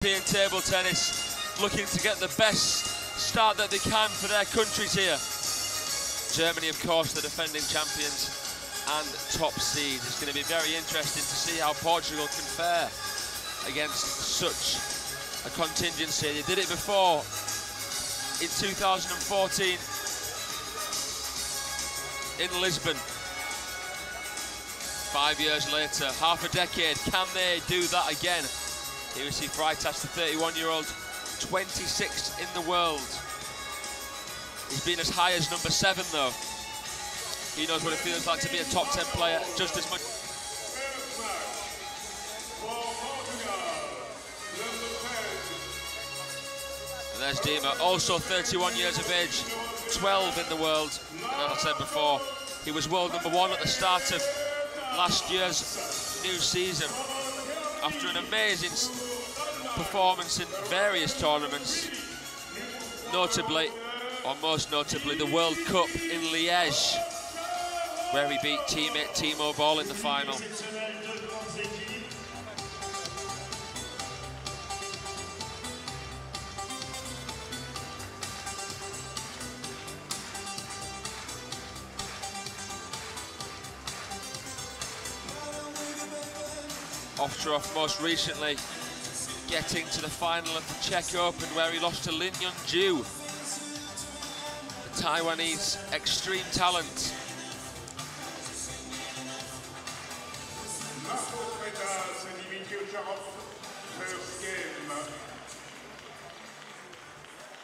European table tennis looking to get the best start that they can for their countries here. Germany, of course, the defending champions and top seed. It's going to be very interesting to see how Portugal can fare against such a contingency. They did it before in 2014 in Lisbon. 5 years later, half a decade, can they do that again? Here we see Freitas, the 31-year-old, 26th in the world. He's been as high as number 7 though. He knows what it feels like to be a top 10 player just as much. And there's Dima, also 31 years of age, 12 in the world. And as I said before, he was world number 1 at the start of last year's new season. After an amazing performance in various tournaments, notably, or most notably, the World Cup in Liège, where he beat teammate Timo Boll in the final. Ovtchrov most recently getting to the final of the Czech Open, where he lost to Lin Yun-ju, the Taiwanese extreme talent.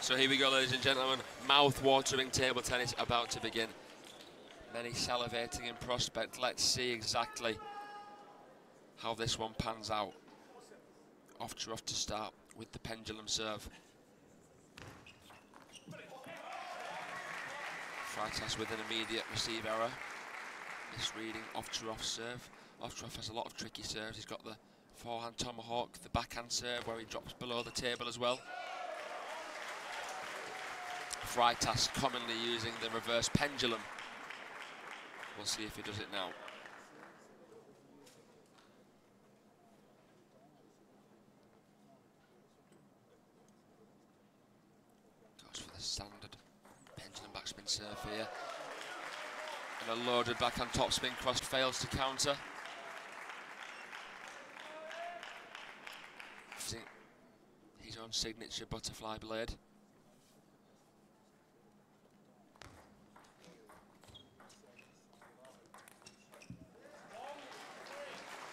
So here we go, ladies and gentlemen, mouth-watering table tennis about to begin. Many salivating in prospect. Let's see exactly how this one pans out. Ovtchrov to start with the pendulum serve. Freitas with an immediate receive error. Misreading Ovtchrov's serve. Ovtchrov has a lot of tricky serves. He's got the forehand tomahawk, the backhand serve where he drops below the table as well. Freitas commonly using the reverse pendulum. We'll see if he does it now. Standard pendulum backspin serve here. And a loaded backhand topspin crossed, fails to counter. Using his own signature butterfly blade.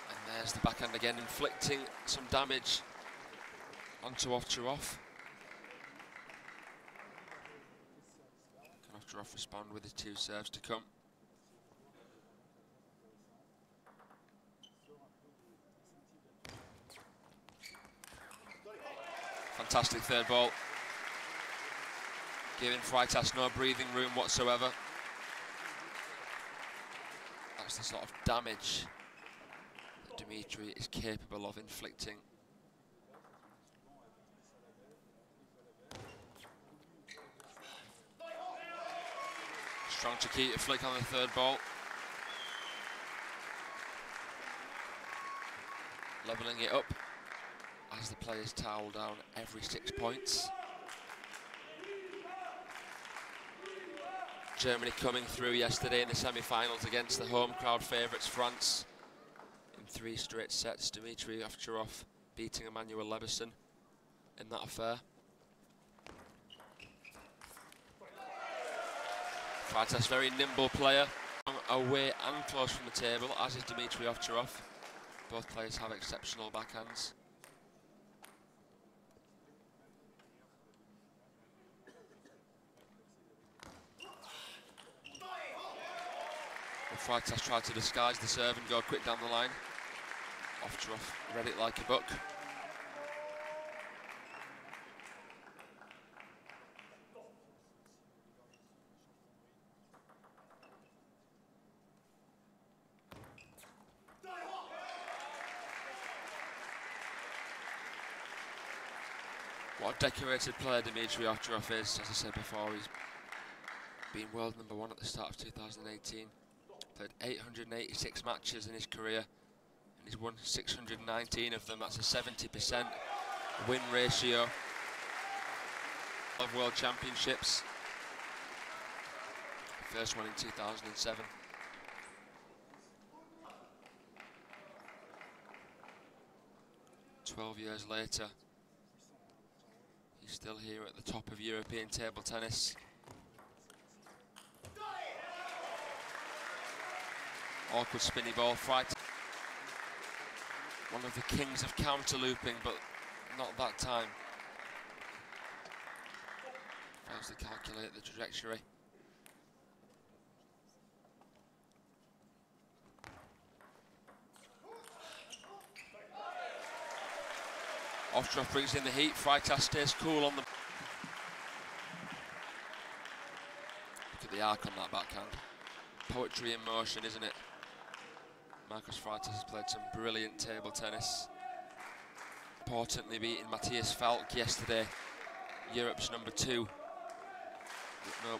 And there's the backhand again, inflicting some damage onto Ovtchrov. Ovtchrov respond with his 2 serves to come. Fantastic third ball. Giving Freitas no breathing room whatsoever. That's the sort of damage that Dimitrij is capable of inflicting. Strong Chiquita flick on the third ball. Levelling it up as the players towel down every 6 points. Germany coming through yesterday in the semi-finals against the home crowd favourites France in 3 straight sets. Dimitrij Ovtchrov beating Emmanuel Leberson in that affair. Freitas, very nimble player, away and close from the table, as is Dimitrij Ovtchrov. Both players have exceptional backhands. But Freitas tried to disguise the serve and go quick down the line. Ovtchrov read it like a book. What a decorated player Dimitrij Ovtchrov is. As I said before, he's been world number 1 at the start of 2018. Played 886 matches in his career, and he's won 619 of them. That's a 70% win ratio of World Championships. First one in 2007. "12 years later, he's still here at the top of European table tennis. Awkward spinny ball, Freitas. One of the kings of counter-looping, but not that time. Fails to calculate the trajectory. Ovtchrov brings in the heat, Freitas stays cool on the... Look at the arc on that backhand. Poetry in motion, isn't it? Marcus Freitas has played some brilliant table tennis. Importantly beating Matthias Falk yesterday, Europe's #2,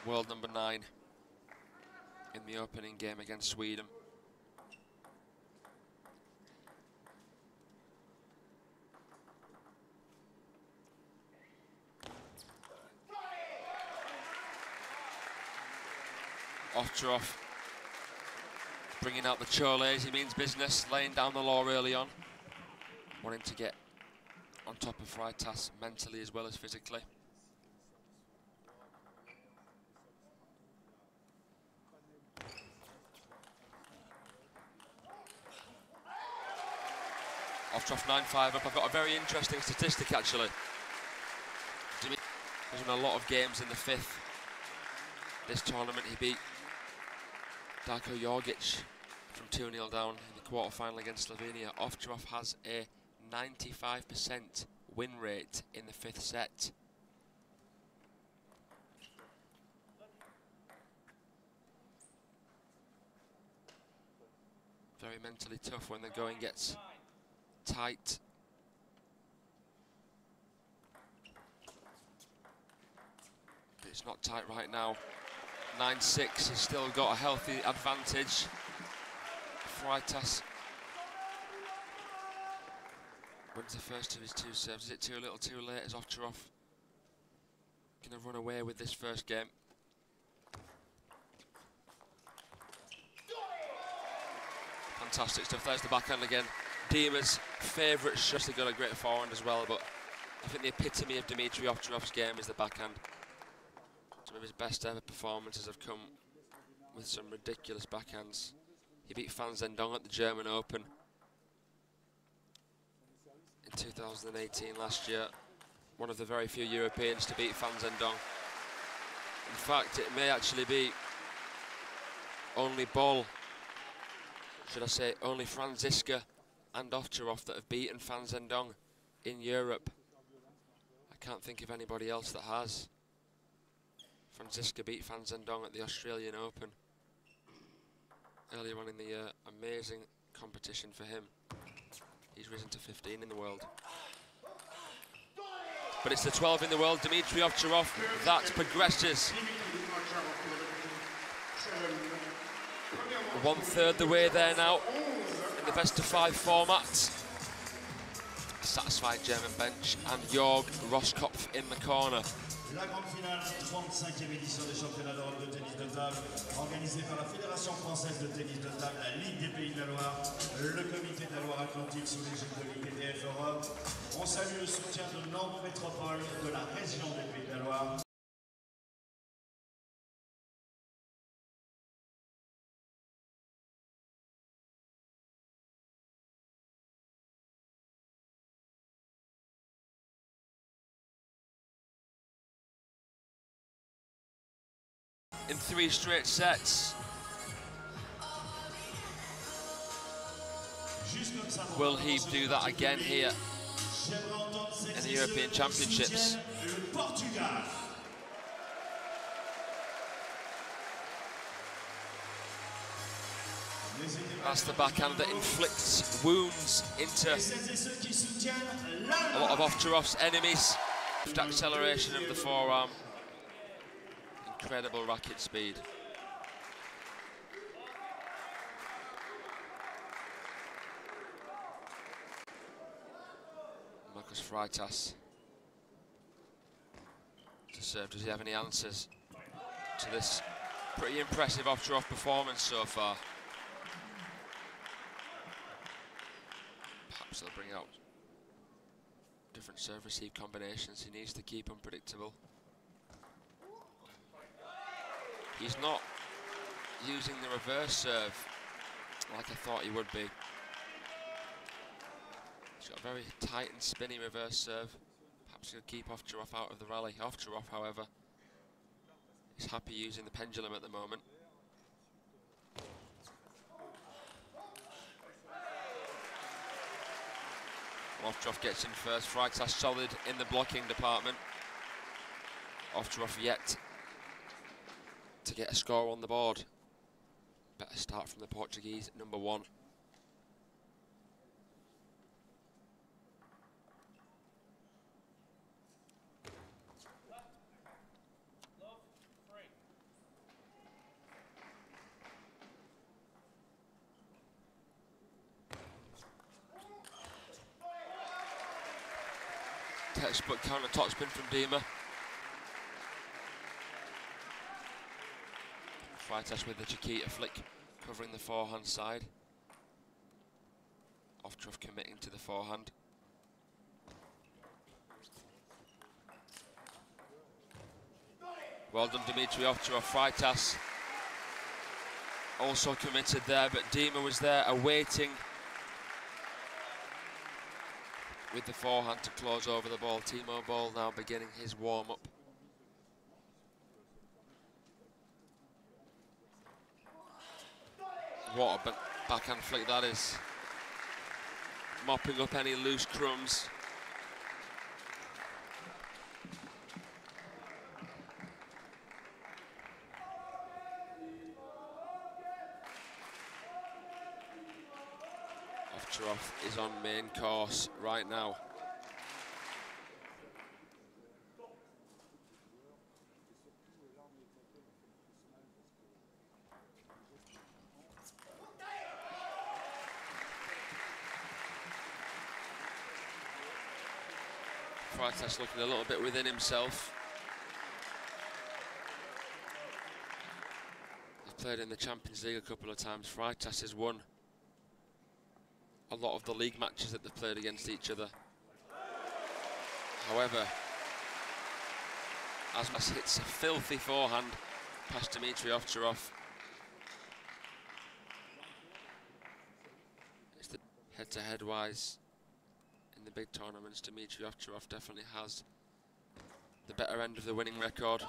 world #9 in the opening game against Sweden. Ovtchrov bringing out the choles, he means business, laying down the law early on, wanting to get on top of Freitas mentally as well as physically. Ovtchrov 9-5 up. I've got a very interesting statistic actually. He's won a lot of games in the fifth. This tournament he beat Darko Jorgic from 2-0 down in the quarter-final against Slovenia. Ovtchrov has a 95% win rate in the fifth set. Very mentally tough when the going gets tight. But it's not tight right now. 9-6, he's still got a healthy advantage. Freitas wins the first of his two serves. Is it too little too late? Is Ovtchrov going to run away with this first game? Fantastic stuff. There's the backhand again. Dima's favourite shot. He's got a great forehand as well, but I think the epitome of Dimitrij Ovtchrov's game is the backhand. Some of his best ever performances have come with some ridiculous backhands. He beat Fan Zhendong at the German Open in 2018 last year. One of the very few Europeans to beat Fan Zhendong. In fact, it may actually be only Boll, should I say, only Franziska and Ovtchrov that have beaten Fan Zhendong in Europe. I can't think of anybody else that has. Franziska beat Fan Zhendong at the Australian Open earlier on in the year. Amazing competition for him. He's risen to 15 in the world. But it's the 12 in the world, Dimitrij Ovtchrov, that progresses. 1/3 the way there now in the best-of-5 format. Satisfied German bench and Jörg Roskopf in the corner. La grande finale, 35e édition des championnats d'Europe de tennis de table, organisée par la Fédération française de tennis de table, la Ligue des Pays de la Loire, le Comité de la Loire-Atlantique sous l'égide de l'ITTF Europe. On salue le soutien de Nantes Métropole, de la région des Pays de la Loire. In 3 straight sets. Will he do that again here in the European Championships? That's the backhand that inflicts wounds into a lot of Ovtchrov's enemies. Acceleration of the forearm. Incredible racket speed. As Freitas to serve. Does he have any answers to this pretty impressive Ovtchrov performance so far? Perhaps they'll bring out different serve receive combinations. He needs to keep unpredictable. He's not using the reverse serve like I thought he would be. He's got a very tight and spinny reverse serve. Perhaps he'll keep Ovtchrov out of the rally. Ovtchrov, however, is happy using the pendulum at the moment. Ovtchrov gets in first. Freitas solid in the blocking department. Ovtchrov yet to get a score on the board. Better start from the Portuguese at number 1. Textbook counter topspin from Dima. Freitas with the Chiquita flick, covering the forehand side. Ovtchrov committing to the forehand. Well done, Dimitrij Ovtchrov. Freitas also committed there, but Dima was there awaiting with the forehand to close over the ball. Timo Boll now beginning his warm-up. What a backhand flick that is. Mopping up any loose crumbs. Ovtchrov is on main course right now. Freitas looking a little bit within himself. He's played in the Champions League a couple of times. Freitas has won a lot of the league matches that they've played against each other. However, Asmas hits a filthy forehand past Dimitrij Ovtchrov. It's the head-to-head wise in the big tournaments. Dimitrij Ovtchrov definitely has the better end of the winning record.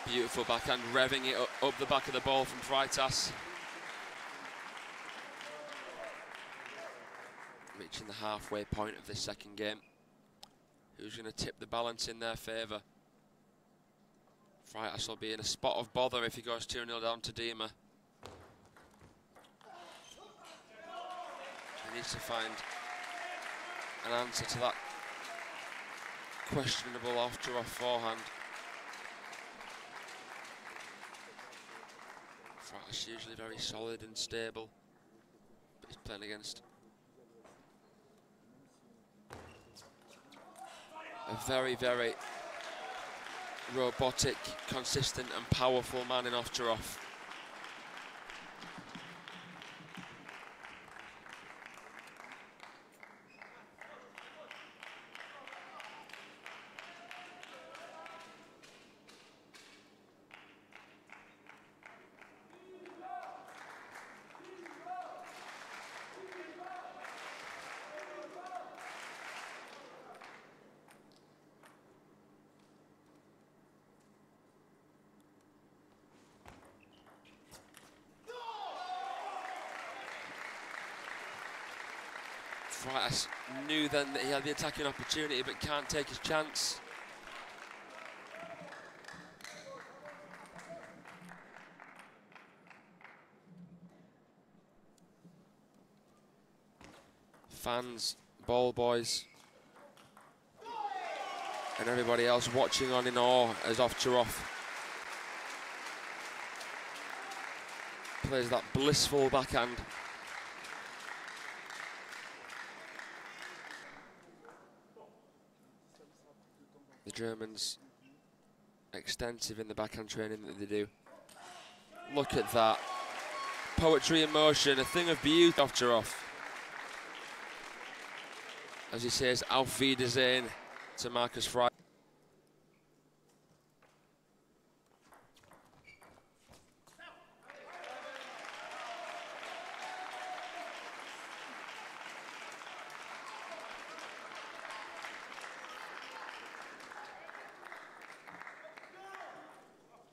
Beautiful backhand, revving it up the back of the ball from Freitas. Reaching the halfway point of this second game. Who's going to tip the balance in their favour? Freitas will be in a spot of bother if he goes 2-0 down to Dima. He needs to find an answer to that questionable Ovtchrov forehand. Freitas usually very solid and stable, but he's playing against a very, very robotic, consistent and powerful man in Ovtchrov. Freitas knew then that he had the attacking opportunity but can't take his chance. fans, ball boys, and everybody else watching on in awe as Ovtchrov plays that blissful backhand. The Germans extensive in the backhand training that they do. Look at that. Poetry in motion, a thing of beauty, Ovtchrov. As he says, Auf Wiedersehen to Marcus Freitas.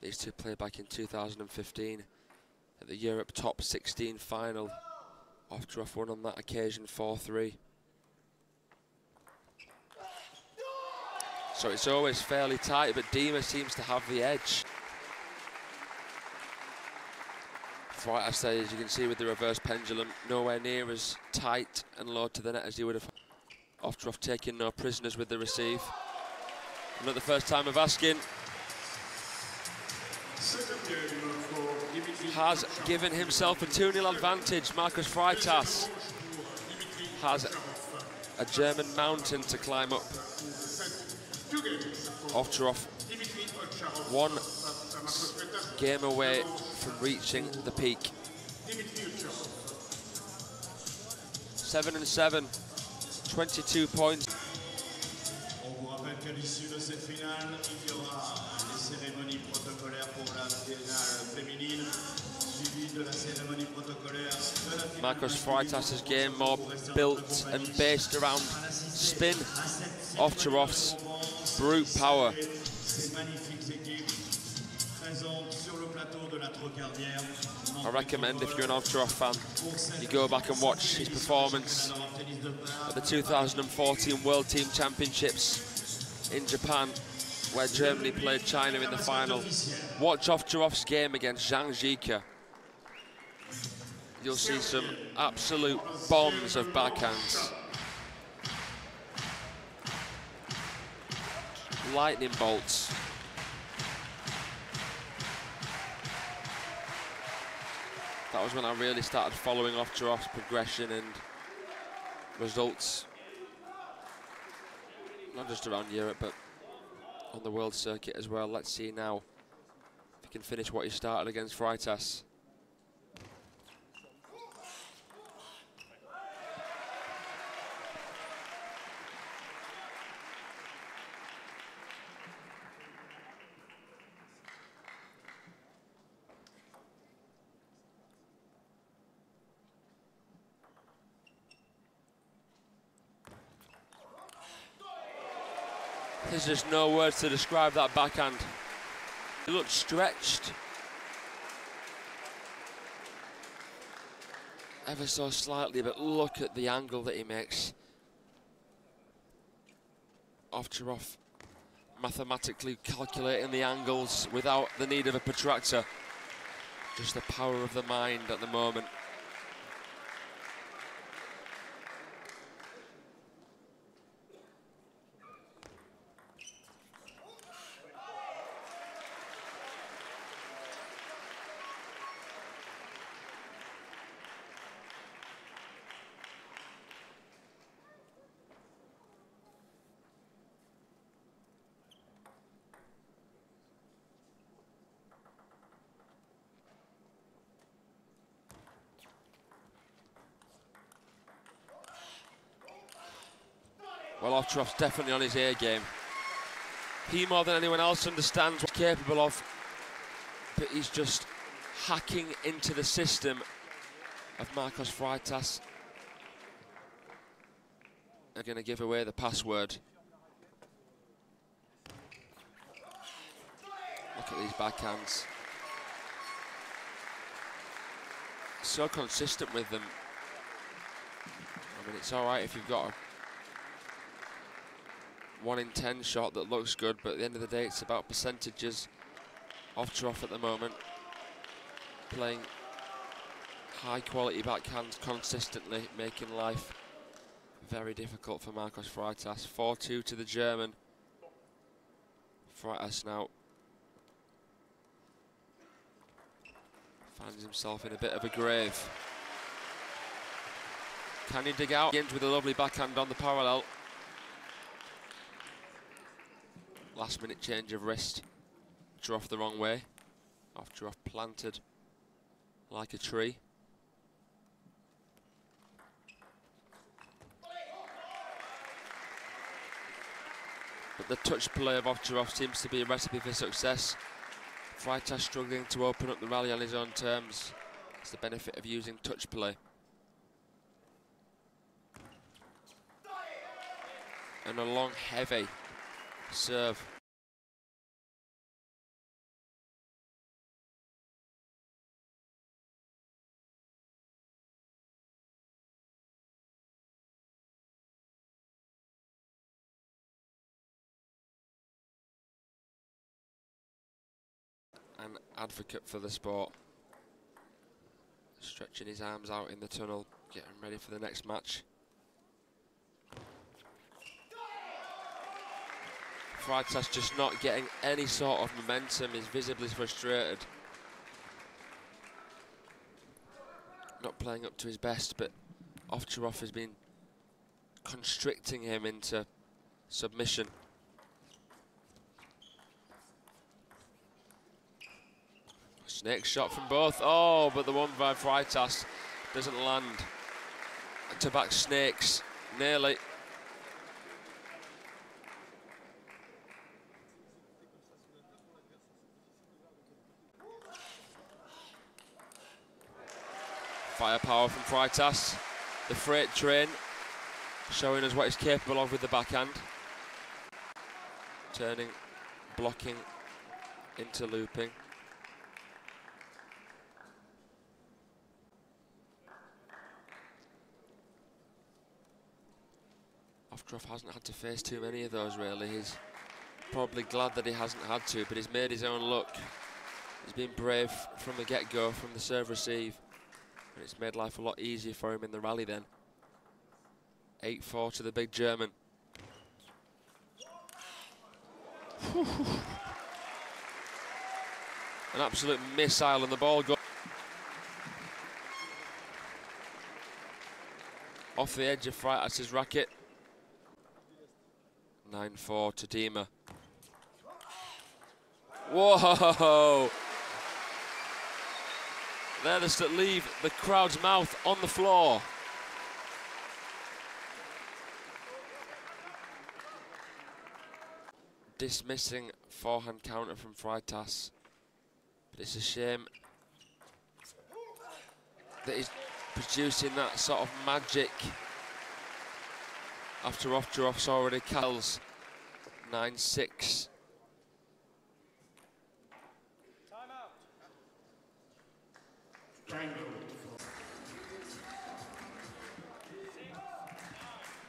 These two played back in 2015 at the Europe Top 16 final. Ovtchrov won on that occasion 4-3. So it's always fairly tight, but Dima seems to have the edge. Freitas, as you can see with the reverse pendulum, nowhere near as tight and low to the net as he would have. Ovtchrov taking no prisoners with the receive. Not the first time of asking. Has given himself a 2-0 advantage. Marcus Freitas has a German mountain to climb up. Ovtchrov, one game away from reaching the peak. 7-7, 22 points. On vous rappelle qu'à l'issue de cette finale, il y aura les cérémonies protocolaires pour la finale féminine, suivies de la cérémonie protocolaire de la finale. Marcus Freitas' game more built and based around spin. Ovtchrov's brute power. I recommend, if you're an Ovtchrov fan, you go back and watch his performance at the 2014 World Team Championships in Japan, where Germany played China in the final. Watch Ovtchrov's game against Zhang Zhika. You'll see some absolute bombs of backhands. Lightning bolts. That was when I really started following Ovtchrov's progression and results. Not just around Europe, but on the world circuit as well. Let's see now if he can finish what he started against Freitas. There's just no words to describe that backhand. He looked stretched. Ever so slightly, but look at the angle that he makes. Ovtchrov mathematically calculating the angles without the need of a protractor. Just the power of the mind at the moment. Well, Ovtchrov's definitely on his A game. He, more than anyone else, understands what he's capable of, but he's just hacking into the system of Marcus Freitas. They're going to give away the password. Look at these backhands. So consistent with them. I mean, it's all right if you've got a 1 in 10 shot that looks good, but at the end of the day, it's about percentages. Ovtchrov at the moment playing high quality backhands consistently, making life Very difficult for Marcos Freitas. 4-2 to the German. Freitas now finds himself in a bit of a grave. Can he dig out? Begins with a lovely backhand on the parallel. Last minute change of wrist. Ovtchrov the wrong way. Ovtchrov planted like a tree. But the touch play of Ovtchrov seems to be a recipe for success. Freitas struggling to open up the rally on his own terms. It's the benefit of using touch play. And a long, heavy serve. An advocate for the sport. Stretching his arms out in the tunnel, getting ready for the next match. Freitas just not getting any sort of momentum. He's visibly frustrated. Not playing up to his best, but Ovtchrov has been constricting him into submission. Snake shot from both. Oh, but the one by Freitas doesn't land. To back Snakes, nearly. Firepower from Freitas. The freight train showing us what he's capable of with the backhand. Turning, blocking into looping. Ovtchrov hasn't had to face too many of those, really. He's probably glad that he hasn't had to, but he's made his own luck. He's been brave from the get-go, from the serve-receive, and it's made life a lot easier for him in the rally then. 8-4 to the big German. An absolute missile, and the ball goes off the edge of Freitas' racket. 9-4 to Dima. Whoa! They're just that leave the crowd's mouth on the floor. Dismissing forehand counter from Freitas. But it's a shame that he's producing that sort of magic after Ovtchrov's already kills. 9-6.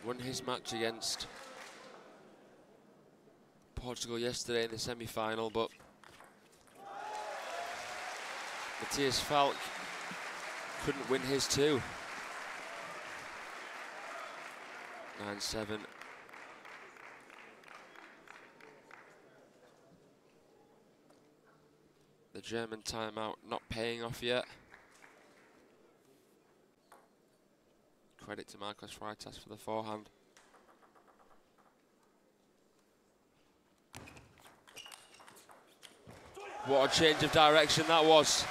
Won his match against Portugal yesterday in the semi-final, but Matthias Falk couldn't win his too. 9-7. The German timeout not paying off yet. Credit to Marcos Freitas for the forehand. What a change of direction that was.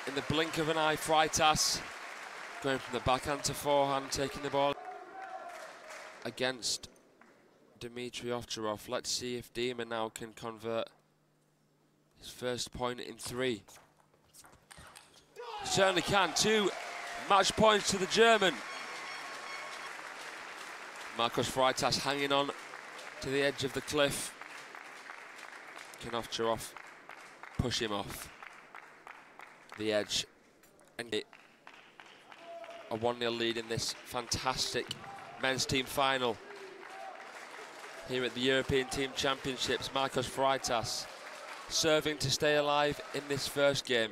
In the blink of an eye, Freitas going from the backhand to forehand, taking the ball against Dimitrij Ovtchrov. Let's see if Dima now can convert his first point in 3. Certainly can. 2 match points to the German. Marcos Freitas hanging on to the edge of the cliff. Can Ovtchrov push him off the edge and get a 1-0 lead in this fantastic men's team final here at the European Team Championships? Marcos Freitas serving to stay alive in this first game.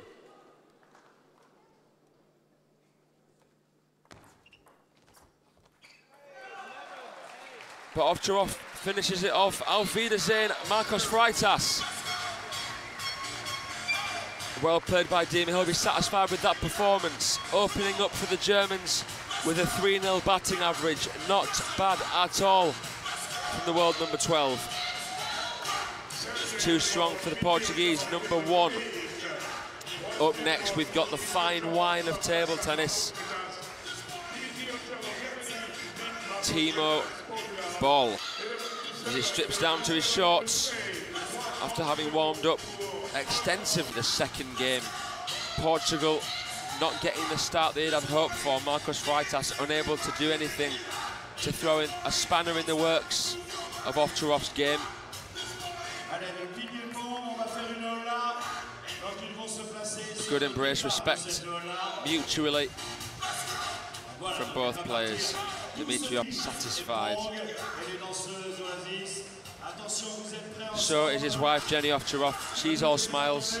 But Ovtchrov finishes it off. Auf Wiedersehen, Marcos Freitas. Well played by Dimi. He'll be satisfied with that performance. Opening up for the Germans with a 3-0 batting average. Not bad at all from the world number 12. Too strong for the Portuguese, number 1. Up next, we've got the fine wine of table tennis. Timo Boll, as he strips down to his shorts after having warmed up extensively the second game. Portugal not getting the start they'd have hoped for. Marcos Freitas unable to do anything to throw in a spanner in the works of Ovtchrov's game. Good embrace, respect mutually from both players. Dimitrij satisfied. So is his wife Jenny Ovtchrov. She's all smiles.